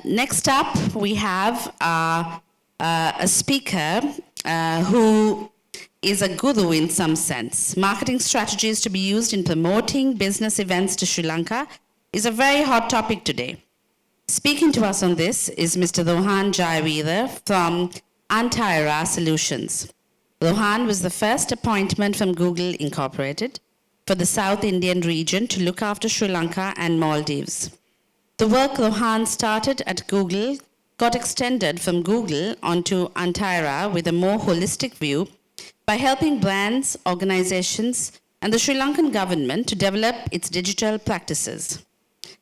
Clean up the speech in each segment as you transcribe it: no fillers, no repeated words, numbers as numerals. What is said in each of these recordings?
Next up, we have a speaker who is a guru in some sense. Marketing strategies to be used in promoting business events to Sri Lanka is a very hot topic today. Speaking to us on this is Mr. Rohan Jayavira from Antira Solutions. Rohan was the first appointment from Google Incorporated for the South Indian region to look after Sri Lanka and Maldives. The work Rohan started at Google got extended from Google onto Antira with a more holistic view by helping brands, organizations, and the Sri Lankan government to develop its digital practices.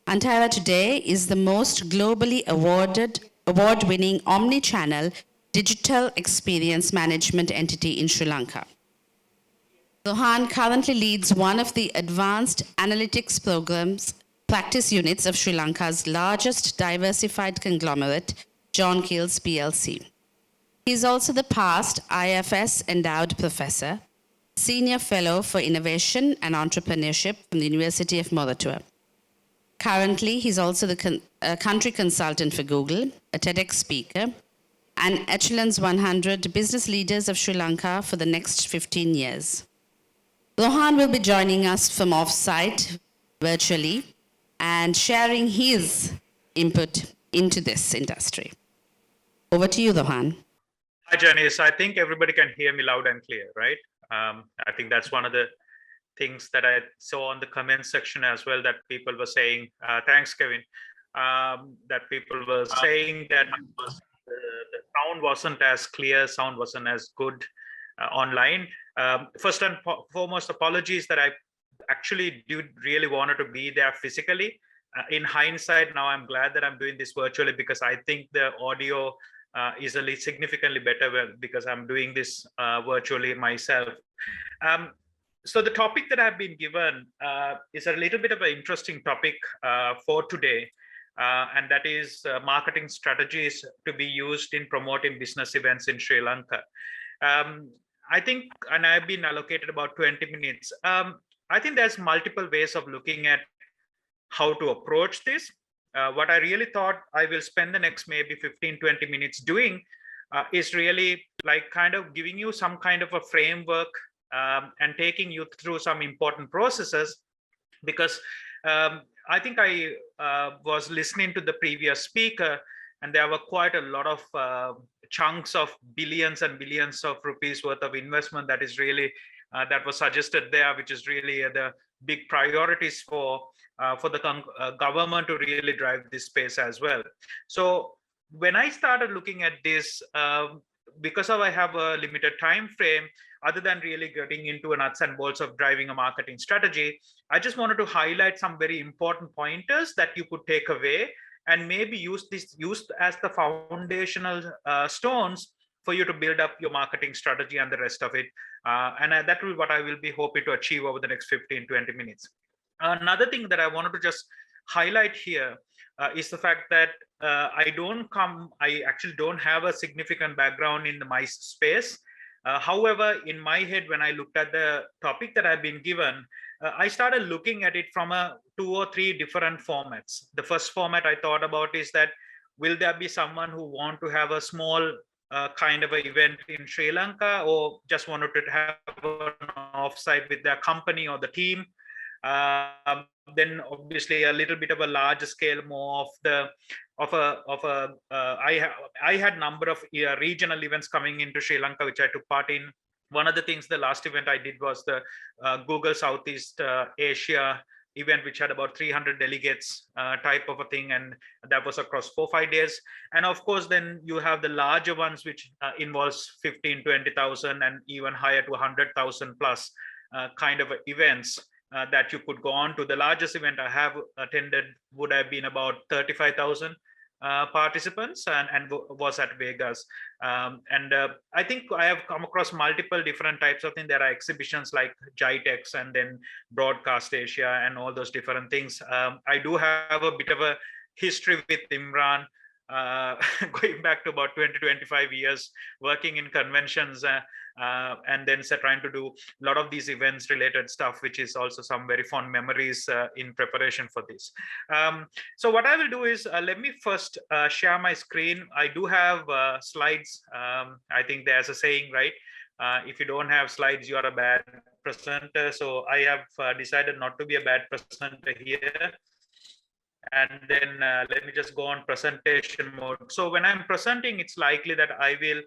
Antira today is the most globally award-winning omni-channel digital experience management entity in Sri Lanka. Rohan currently leads one of the advanced analytics programs practice units of Sri Lanka's largest diversified conglomerate, John Keells PLC. He is also the past IFS Endowed Professor, Senior Fellow for Innovation and Entrepreneurship from the University of Moratuwa. Currently, he's also the country consultant for Google, a TEDx speaker, and Echelon's 100 Business Leaders of Sri Lanka for the next 15 years. Rohan will be joining us from off-site virtually and sharing his input into this industry. Over to you, Rohan. Hi, Janice. I think everybody can hear me loud and clear, right? I think that's one of the things that I saw on the comment section as well, that people were saying, thanks, Kevin, that people were saying that the sound wasn't as clear, sound wasn't as good online. First and foremost, apologies that I actually do really wanted to be there physically. In hindsight, now I'm glad that I'm doing this virtually, because I think the audio is significantly better because I'm doing this virtually myself. So the topic that I've been given is a little bit of an interesting topic for today, and that is marketing strategies to be used in promoting business events in Sri Lanka. I think, and I've been allocated about 20 minutes. I think there's multiple ways of looking at how to approach this. What I really thought I will spend the next maybe 15-20 minutes doing is really like kind of giving you some kind of a framework and taking you through some important processes, because I think I was listening to the previous speaker, and there were quite a lot of chunks of billions and billions of rupees worth of investment that is really that was suggested there, which is really the big priorities for the government to really drive this space as well. So when I started looking at this, because I have a limited time frame, other than really getting into the nuts and bolts of driving a marketing strategy, I just wanted to highlight some very important pointers that you could take away and maybe use as the foundational stones for you to build up your marketing strategy and the rest of it. And that will be what I will be hoping to achieve over the next 15-20 minutes. Another thing that I wanted to just highlight here is the fact that I actually don't have a significant background in the MICE space. However, in my head, when I looked at the topic that I've been given, I started looking at it from 2 or 3 different formats. The first format I thought about is that, will there be someone who want to have a small kind of an event in Sri Lanka, or just wanted to have an offsite with their company or the team? Then obviously a little bit of a larger scale, more of I had number of regional events coming into Sri Lanka, which I took part in. One of the things, the last event I did was the Google Southeast Asia event, which had about 300 delegates type of a thing, and that was across 4-5 days. And of course, then you have the larger ones, which involves 15,000-20,000 and even higher to 100,000 plus kind of events that you could go on to. The largest event I have attended would have been about 35,000 participants, and was at Vegas. I think I have come across multiple different types of things. There are exhibitions like GITEX and then Broadcast Asia and all those different things. I do have a bit of a history with Imran, going back to about 20-25 years working in conventions and then trying to do a lot of these events related stuff, which is also some very fond memories in preparation for this. So what I will do is let me first share my screen. I do have slides. I think there's a saying, right? If you don't have slides, you are a bad presenter. So I have decided not to be a bad presenter here. And then let me just go on presentation mode. So when I'm presenting, it's likely that I will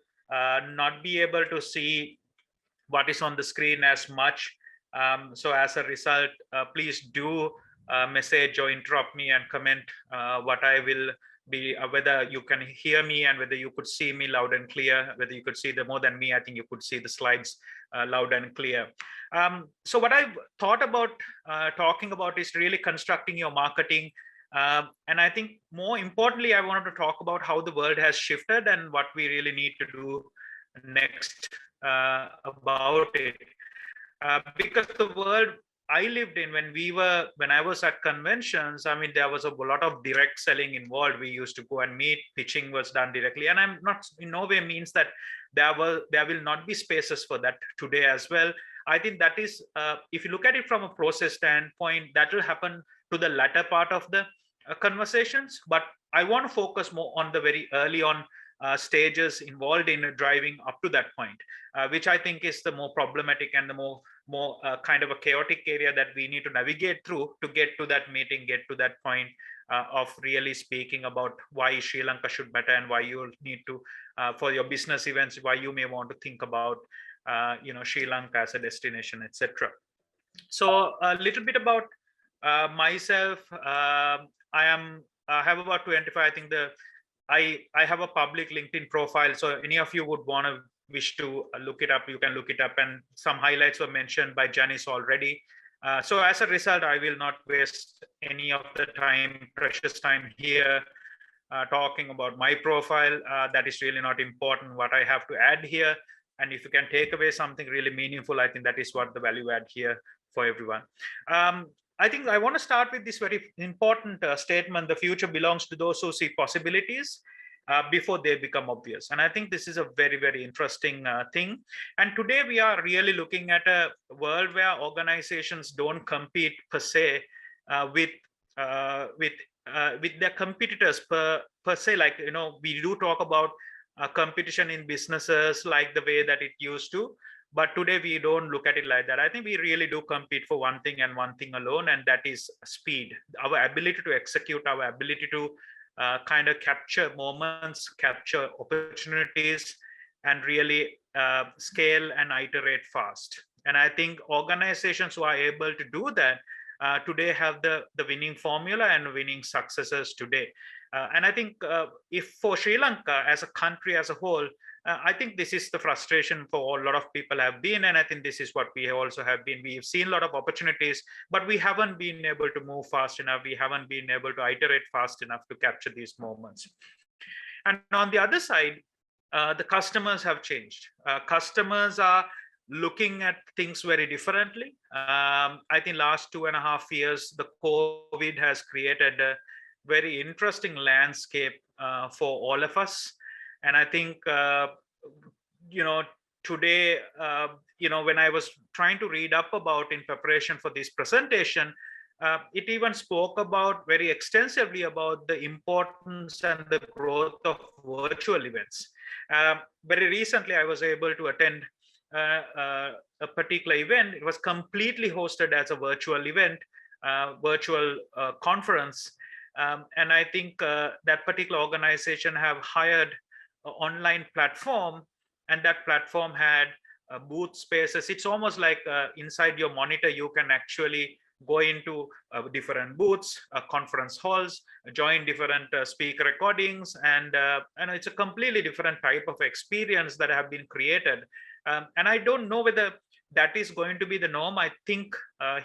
not be able to see what is on the screen as much. So as a result, please do message or interrupt me and comment what I will be, whether you can hear me and whether you could see me loud and clear, whether you could see the more than me, I think you could see the slides loud and clear. So what I've thought about talking about is really constructing your marketing. And I think more importantly, I wanted to talk about how the world has shifted and what we really need to do next about it. Because the world I lived in when I was at conventions, I mean, there was a lot of direct selling involved. We used to go and meet, pitching was done directly. And I'm not in no way means that there will not be spaces for that today as well. I think that is, if you look at it from a process standpoint, that will happen to the latter part of the conversations. But I want to focus more on the very early on stages involved in driving up to that point, which I think is the more problematic and the more kind of a chaotic area that we need to navigate through to get to that meeting, get to that point of really speaking about why Sri Lanka should matter and why you need to, for your business events, why you may want to think about, Sri Lanka as a destination, etc. So a little bit about myself. I have about 25. I think I have a public LinkedIn profile. So any of you would want to wish to look it up, you can look it up. And some highlights were mentioned by Janice already. So as a result, I will not waste any of the precious time here talking about my profile. That is really not important. What I have to add here, and if you can take away something really meaningful, I think that is what the value add here for everyone. I think I want to start with this very important statement: the future belongs to those who see possibilities before they become obvious. And I think this is a very, very interesting thing. And today we are really looking at a world where organizations don't compete per se with their competitors per se. Like, we do talk about competition in businesses like the way that it used to. But today we don't look at it like that. I think we really do compete for one thing and one thing alone, and that is speed. Our ability to execute, our ability to kind of capture moments, capture opportunities, and really scale and iterate fast. And I think organizations who are able to do that today have the winning formula and winning successes today. And I think if for Sri Lanka as a country as a whole, I think this is the frustration for a lot of people have been, and I think this is what we also have been. We've seen a lot of opportunities, but we haven't been able to move fast enough. We haven't been able to iterate fast enough to capture these moments. And on the other side, the customers have changed. Customers are looking at things very differently. I think last 2.5 years, the COVID has created a very interesting landscape for all of us. And I think, today, when I was trying to read up about in preparation for this presentation, it even spoke about very extensively about the importance and the growth of virtual events. Very recently, I was able to attend a particular event. It was completely hosted as a virtual event, virtual conference. And I think that particular organization have hired an online platform, and that platform had booth spaces. It's almost like inside your monitor, you can actually go into different booths, conference halls, join different speaker recordings, and it's a completely different type of experience that have been created. And I don't know whether that is going to be the norm. I think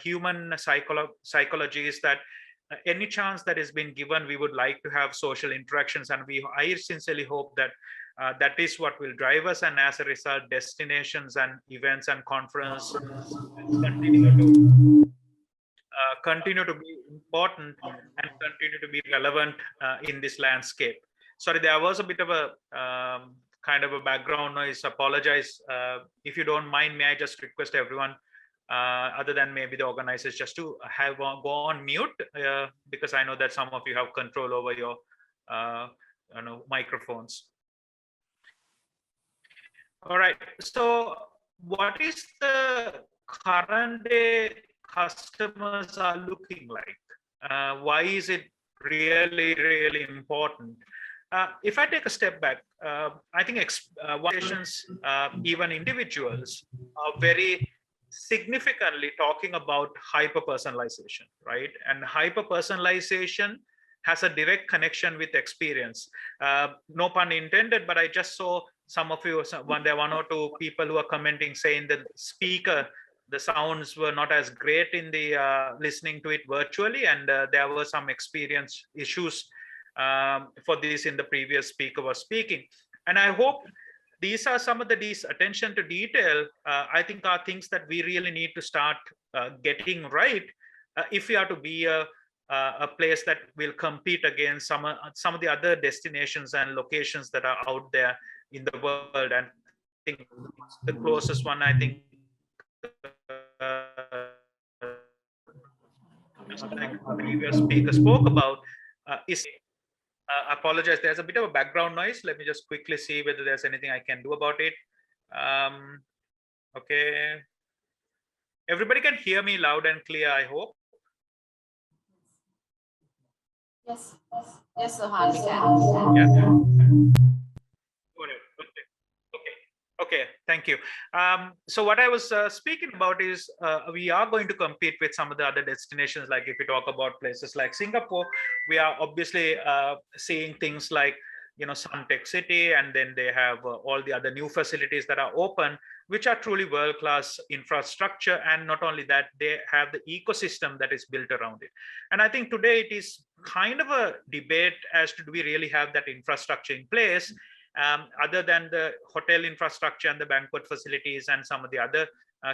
human psychology is that any chance that has been given, we would like to have social interactions, and I sincerely hope that that is what will drive us, and as a result, destinations and events and conference continue to be important and continue to be relevant in this landscape. Sorry, there was a bit of a kind of a background noise. Apologize. If you don't mind, may I just request everyone, other than maybe the organizers, just to go on mute, because I know that some of you have control over your microphones. All right. So what is the current day customers are looking like? Why is it really, really important? If I take a step back, I think organizations, even individuals, are very significantly talking about hyper-personalization, right? And hyper-personalization has a direct connection with experience. No pun intended, but I just saw some of you, there are one or two people who are commenting saying that speaker, the sounds were not as great in the listening to it virtually, and there were some experience issues for this in the previous speaker was speaking. And I hope these are some of these attention to detail, I think are things that we really need to start getting right if we are to be a place that will compete against some of the other destinations and locations that are out there in the world. And I think the closest one, I think, like previous speaker spoke about, is apologize, there's a bit of a background noise. Let me just quickly see whether there's anything I can do about it. Okay, everybody can hear me loud and clear, I hope. Yes, Sohan, we can. Yeah. Okay, thank you. So what I was speaking about is we are going to compete with some of the other destinations. Like if we talk about places like Singapore, we are obviously seeing things like, Suntec City, and then they have all the other new facilities that are open, which are truly world-class infrastructure. And not only that, they have the ecosystem that is built around it. And I think today it is kind of a debate as to do we really have that infrastructure in place, other than the hotel infrastructure and the banquet facilities and some of the other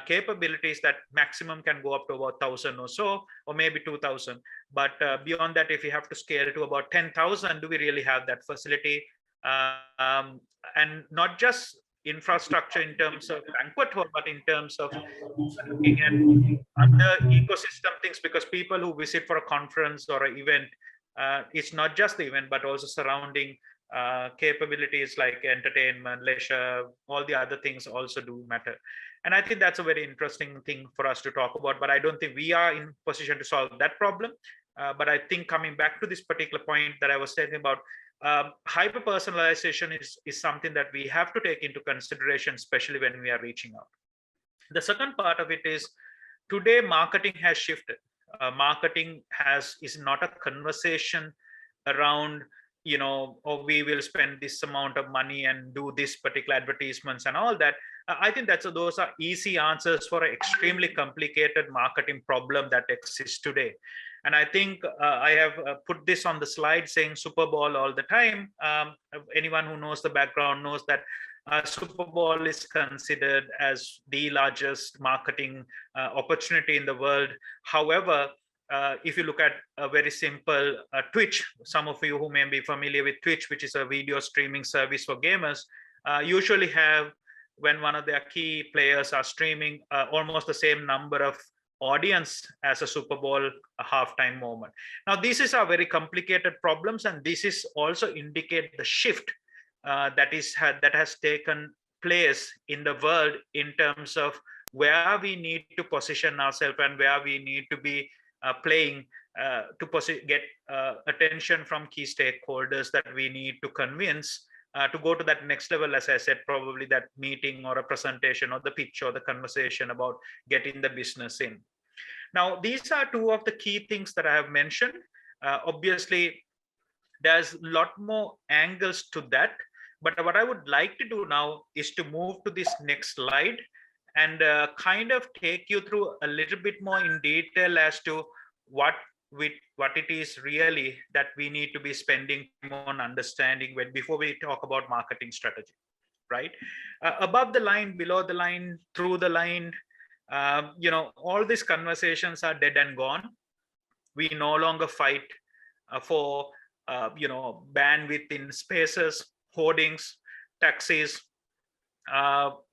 capabilities that maximum can go up to about 1,000 or so, or maybe 2,000. But beyond that, if you have to scale to about 10,000, do we really have that facility? And not just infrastructure in terms of banquet hall, but in terms of looking at other ecosystem things, because people who visit for a conference or an event, it's not just the event, but also surrounding capabilities like entertainment, leisure, all the other things also do matter. And I think that's a very interesting thing for us to talk about, but I don't think we are in position to solve that problem. But I think coming back to this particular point that I was saying about, hyper personalization is something that we have to take into consideration, especially when we are reaching out. The second part of it is, today marketing has shifted. Marketing is not a conversation around, or we will spend this amount of money and do this particular advertisements and all that. I think those are easy answers for an extremely complicated marketing problem that exists today. And I think I have put this on the slide saying Super Bowl all the time. Anyone who knows the background knows that Super Bowl is considered as the largest marketing opportunity in the world. However, if you look at a very simple Twitch, some of you who may be familiar with Twitch, which is a video streaming service for gamers, usually have, when one of their key players are streaming, almost the same number of audience as a Super Bowl halftime moment. Now, these are very complicated problems, and this is also indicate the shift that has taken place in the world in terms of where we need to position ourselves and where we need to be playing to get attention from key stakeholders that we need to convince to go to that next level. As I said, probably that meeting or a presentation or the pitch or the conversation about getting the business in. Now, these are two of the key things that I have mentioned. Obviously, there's a lot more angles to that. But what I would like to do now is to move to this next slide and kind of take you through a little bit more in detail as to what it is really that we need to be spending on understanding before we talk about marketing strategy, right? Above the line, below the line, through the line, all these conversations are dead and gone. We no longer fight for bandwidth in spaces, hoardings. taxis,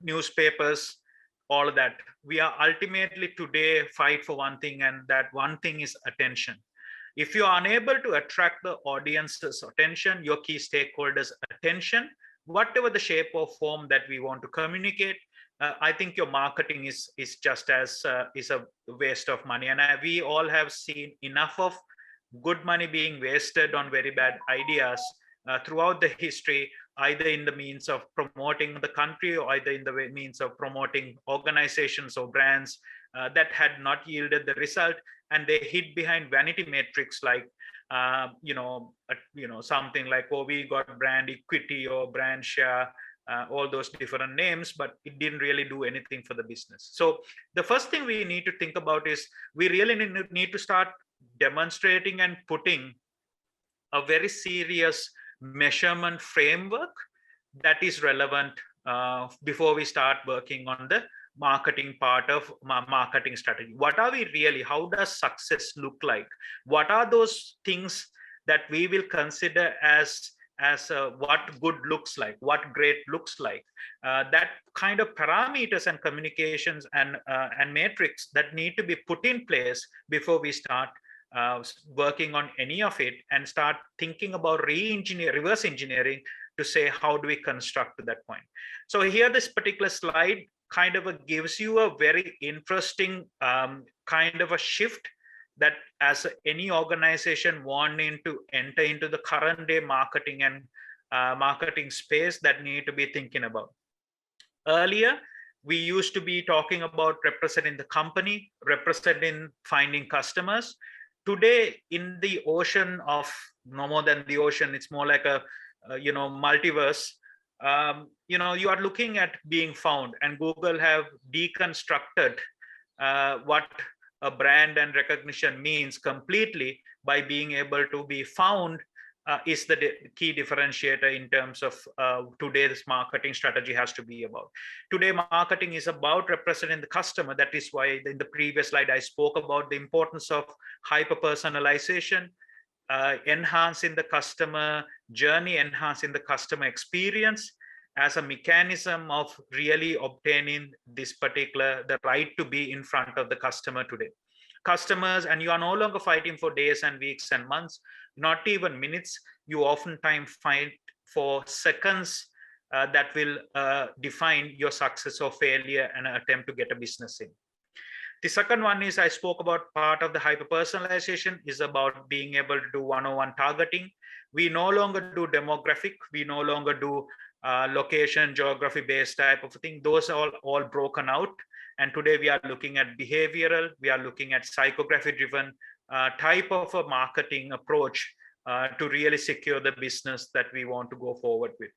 newspapers, all of that. We are ultimately today fight for one thing, and that one thing is attention. If you are unable to attract the audience's attention, your key stakeholders' attention, whatever the shape or form that we want to communicate, I think your marketing is just as is a waste of money. And we all have seen enough of good money being wasted on very bad ideas throughout the history, either in the means of promoting the country or either in the means of promoting organizations or brands that had not yielded the result, and they hid behind vanity metrics like something like, oh, we got brand equity or brand share, all those different names, but it didn't really do anything for the business. So the first thing we need to think about is we really need to start demonstrating and putting a very serious measurement framework that is relevant before we start working on the marketing part of marketing strategy. What are we really, how does success look like? What are those things that we will consider as what good looks like, what great looks like? That kind of parameters and communications and metrics that need to be put in place before we start working on any of it and start thinking about reverse engineering to say, how do we construct to that point? So here, this particular slide kind of gives you a very interesting kind of a shift that as any organization wanting to enter into the current day marketing and marketing space that need to be thinking about. Earlier, we used to be talking about representing the company, representing finding customers. Today, in the ocean of, no more than the ocean, it's more like a multiverse. You are looking at being found, and Google have deconstructed what a brand and recognition means completely by being able to be found is the key differentiator in terms of today's marketing strategy has to be about. Today, marketing is about representing the customer. That is why in the previous slide, I spoke about the importance of hyper-personalization, enhancing the customer journey, enhancing the customer experience as a mechanism of really obtaining the right to be in front of the customer today. Customers, and you are no longer fighting for days and weeks and months, not even minutes. You oftentimes fight for seconds that will define your success or failure and attempt to get a business in. The second one is, I spoke about part of the hyper-personalization is about being able to do one-on-one targeting. We no longer do demographic. We no longer do location, geography-based type of thing. Those are all broken out. And today we are looking at behavioral, we are looking at psychography-driven type of a marketing approach to really secure the business that we want to go forward with.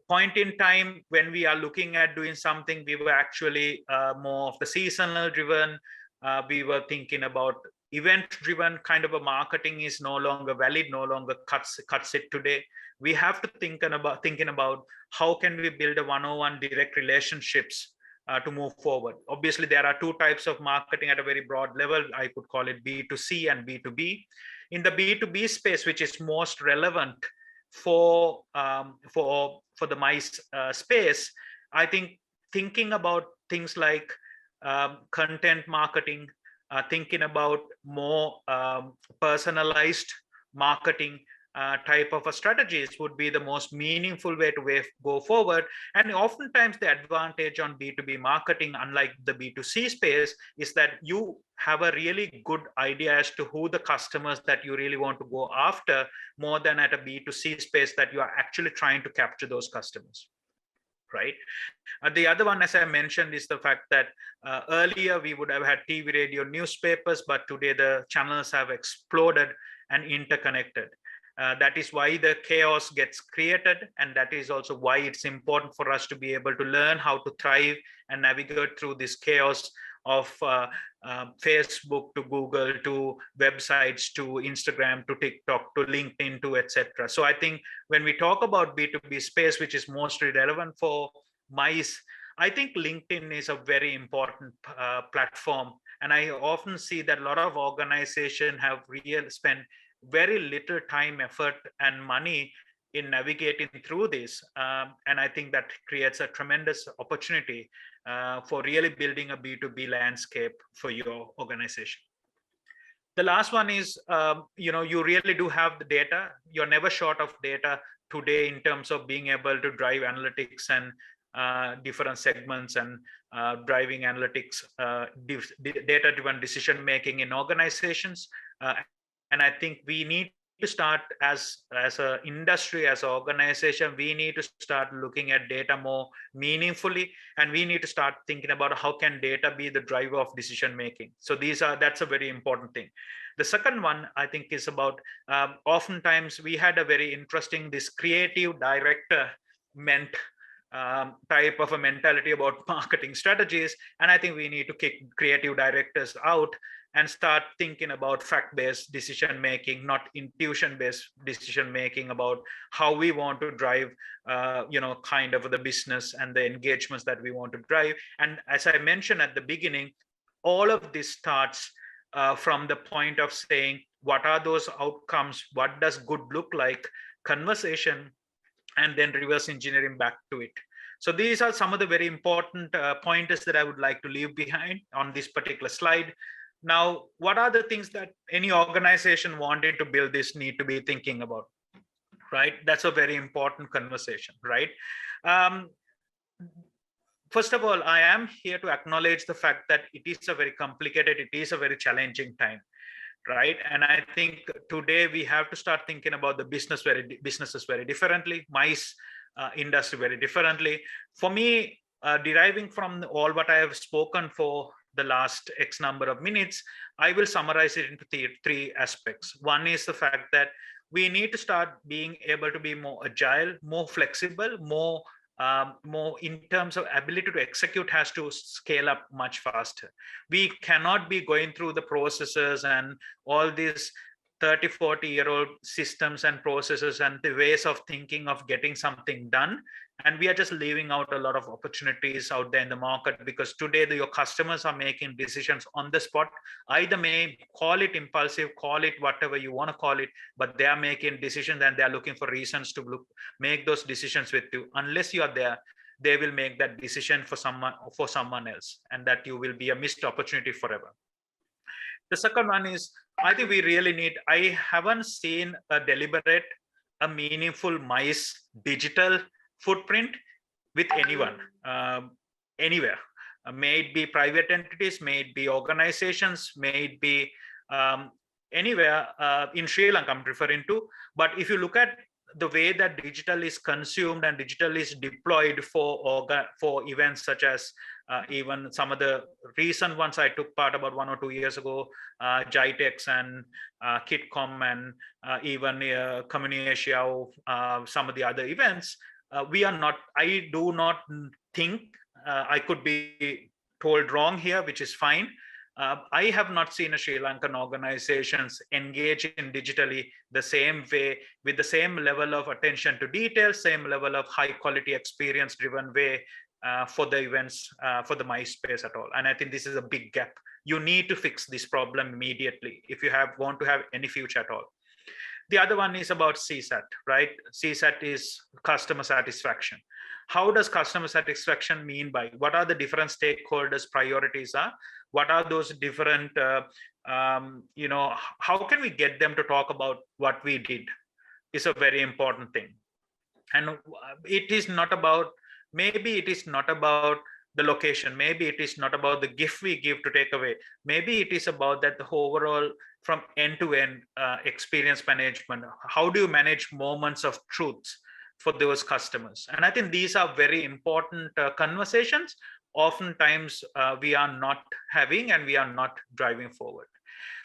Point in time when we are looking at doing something, we were actually more of the seasonal driven. We were thinking about event driven kind of a marketing is no longer valid, no longer cuts it today. We have to thinking about how can we build a one-on-one direct relationships to move forward. Obviously, there are two types of marketing at a very broad level. I could call it B2C and B2B. In the B2B space, which is most relevant for the MICE space, I think thinking about things like content marketing, thinking about more personalized marketing type of a strategies would be the most meaningful way to go forward. And oftentimes the advantage on B2B marketing, unlike the B2C space, is that you have a really good idea as to who the customers that you really want to go after, more than at a B2C space that you are actually trying to capture those customers. Right. The other one, as I mentioned, is the fact that earlier we would have had TV, radio, newspapers, but today the channels have exploded and interconnected. That is why the chaos gets created, and that is also why it's important for us to be able to learn how to thrive and navigate through this chaos of Facebook to Google to websites to Instagram to TikTok to LinkedIn to etc. So I think when we talk about B2B space, which is mostly relevant for MICE, I think LinkedIn is a very important platform. And I often see that a lot of organizations have spent very little time, effort, and money in navigating through this. And I think that creates a tremendous opportunity for really building a B2B landscape for your organization. The last one is, you really do have the data. You're never short of data today in terms of being able to drive analytics and different segments and driving analytics, data-driven decision making in organizations. And I think we need to start as an industry, as an organization, we need to start looking at data more meaningfully, and we need to start thinking about how can data be the driver of decision making. So that's a very important thing. The second one I think is about oftentimes we had a very interesting this creative director type of a mentality about marketing strategies, and I think we need to kick creative directors out and start thinking about fact-based decision making, not intuition-based decision making, about how we want to drive kind of the business and the engagements that we want to drive. And as I mentioned at the beginning, all of this starts from the point of saying, what are those outcomes, what does good look like, conversation, and then reverse engineering back to it. So these are some of the very important pointers that I would like to leave behind on this particular slide. Now, what are the things that any organization wanting to build this need to be thinking about, right? That's a very important conversation, right? First of all, I am here to acknowledge the fact that it is a very complicated, it is a very challenging time, right? And I think today we have to start thinking about the businesses very differently, MICE industry very differently. For me, deriving from all what I have spoken for the last X number of minutes, I will summarize it into three aspects. One is the fact that we need to start being able to be more agile, more flexible, more in terms of ability to execute has to scale up much faster. We cannot be going through the processes and all these 30, 40-year-old systems and processes and the ways of thinking of getting something done. And we are just leaving out a lot of opportunities out there in the market, because today your customers are making decisions on the spot. Either may call it impulsive, call it whatever you want to call it, but they are making decisions and they are looking for reasons to make those decisions with you. Unless you are there, they will make that decision for someone else, and that you will be a missed opportunity forever. The second one is, I think we really need, I haven't seen a deliberate, a meaningful MICE digital footprint with anyone, anywhere. May it be private entities, may it be organizations, may it be anywhere in Sri Lanka I'm referring to. But if you look at the way that digital is consumed and digital is deployed for events such as even some of the recent ones I took part about 1 or 2 years ago, GITEX and KitCom and even Communiasia, some of the other events, I do not think, I could be told wrong here, which is fine. I have not seen a Sri Lankan organizations engage in digitally the same way, with the same level of attention to detail, same level of high quality experience driven way for the events, for the MICE space at all. And I think this is a big gap. You need to fix this problem immediately if you want to have any future at all. The other one is about CSAT, right? CSAT is customer satisfaction. How does customer satisfaction mean by, what are the different stakeholders' priorities are? What are those different, how can we get them to talk about what we did is a very important thing. And it is not about, maybe it is not about the location, maybe it is not about the gift we give to take away, maybe it is about that the overall from end-to-end experience management. How do you manage moments of truth for those customers? And I think these are very important conversations. Oftentimes we are not having and we are not driving forward.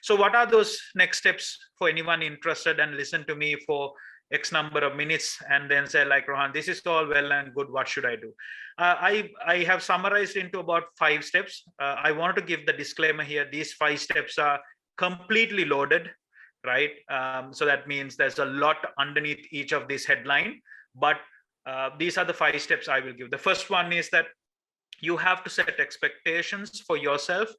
So what are those next steps for anyone interested and listen to me for X number of minutes and then say, like, Rohan, this is all well and good, what should I do? I have summarized into about 5 steps. I wanted to give the disclaimer here. These 5 steps are completely loaded, right? So that means there's a lot underneath each of these headline, but these are the 5 steps I will give. The first one is that you have to set expectations for yourself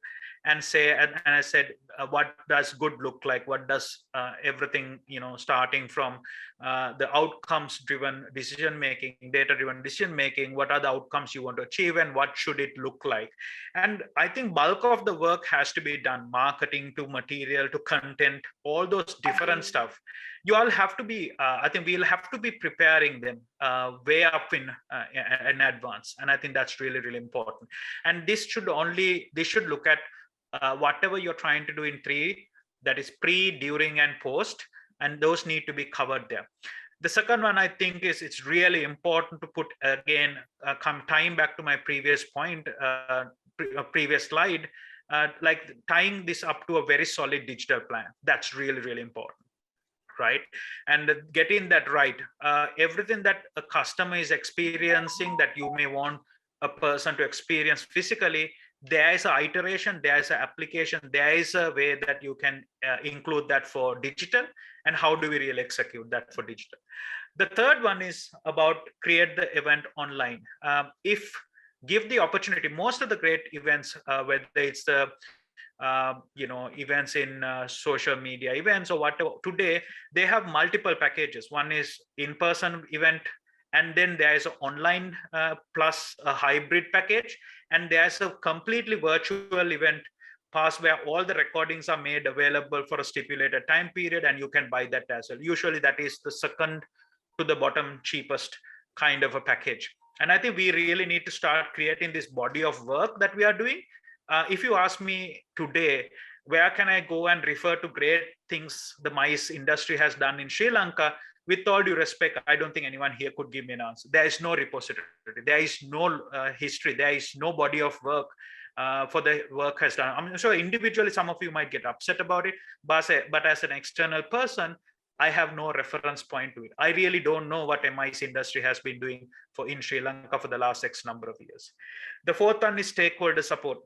and say, and I said, what does good look like? What does everything, starting from the outcomes driven decision making, data driven decision making. What are the outcomes you want to achieve and what should it look like? And I think bulk of the work has to be done, marketing to material to content, all those different stuff. You all have to be, I think we'll have to be preparing them way up in advance. And I think that's really, really important. And this should look at whatever you're trying to do in three, that is pre, during, and post, and those need to be covered there. The second one, I think, is it's really important to put, again, tying back to my previous point, previous slide, like tying this up to a very solid digital plan. That's really, really important, right? And getting that right. Everything that a customer is experiencing that you may want a person to experience physically, there is an iteration, there is an application, there is a way that you can include that for digital, and how do we really execute that for digital. The third one is about create the event online. If give the opportunity, most of the great events, whether it's the events in social media events or whatever, today they have multiple packages. One is in-person event, and then there's an online plus a hybrid package, and there's a completely virtual event pass where all the recordings are made available for a stipulated time period, and you can buy that as well. Usually that is the second to the bottom cheapest kind of a package. And I think we really need to start creating this body of work that we are doing. If you ask me today, where can I go and refer to great things the MICE industry has done in Sri Lanka? With all due respect, I don't think anyone here could give me an answer. There is no repository, there is no history, there is no body of work for the work has done. I'm sure individually some of you might get upset about it, but as an external person, I have no reference point to it. I really don't know what MICE industry has been doing in Sri Lanka for the last X number of years. The fourth one is stakeholder support.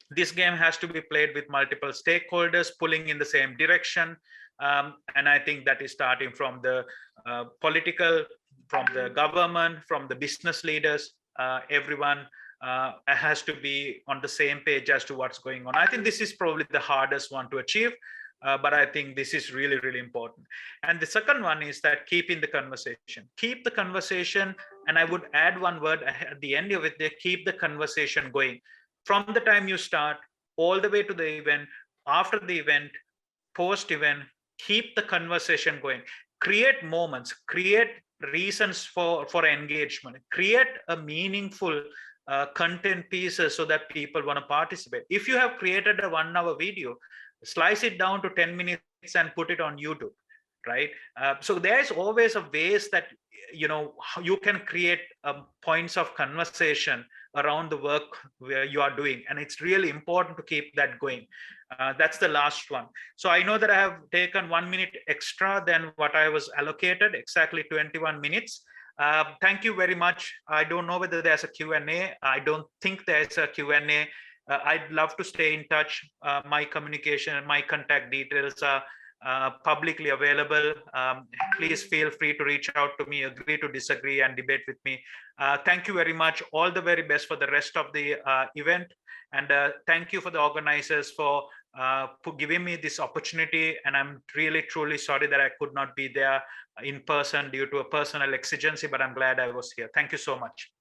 This game has to be played with multiple stakeholders pulling in the same direction. And I think that is starting from the political, from the government, from the business leaders. Everyone has to be on the same page as to what's going on. I think this is probably the hardest one to achieve. But I think this is really, really important. And the second one is that keeping the conversation. Keep the conversation, and I would add one word at the end of it there, keep the conversation going. From the time you start, all the way to the event, after the event, post-event, keep the conversation going. Create moments, create reasons for engagement, create a meaningful content pieces so that people want to participate. If you have created a 1 hour video, slice it down to 10 minutes and put it on YouTube, right? So there's always a ways that you can create points of conversation around the work where you are doing, and it's really important to keep that going. That's the last one. So I know that I have taken 1 minute extra than what I was allocated, exactly 21 minutes. Thank you very much. I don't know whether there's a Q&A. I don't think there's a Q&A. I'd love to stay in touch. My communication and my contact details are publicly available. Please feel free to reach out to me, agree to disagree, and debate with me. Thank you very much. All the very best for the rest of the event. And thank you for the organizers for giving me this opportunity. And I'm really, truly sorry that I could not be there in person due to a personal exigency, but I'm glad I was here. Thank you so much.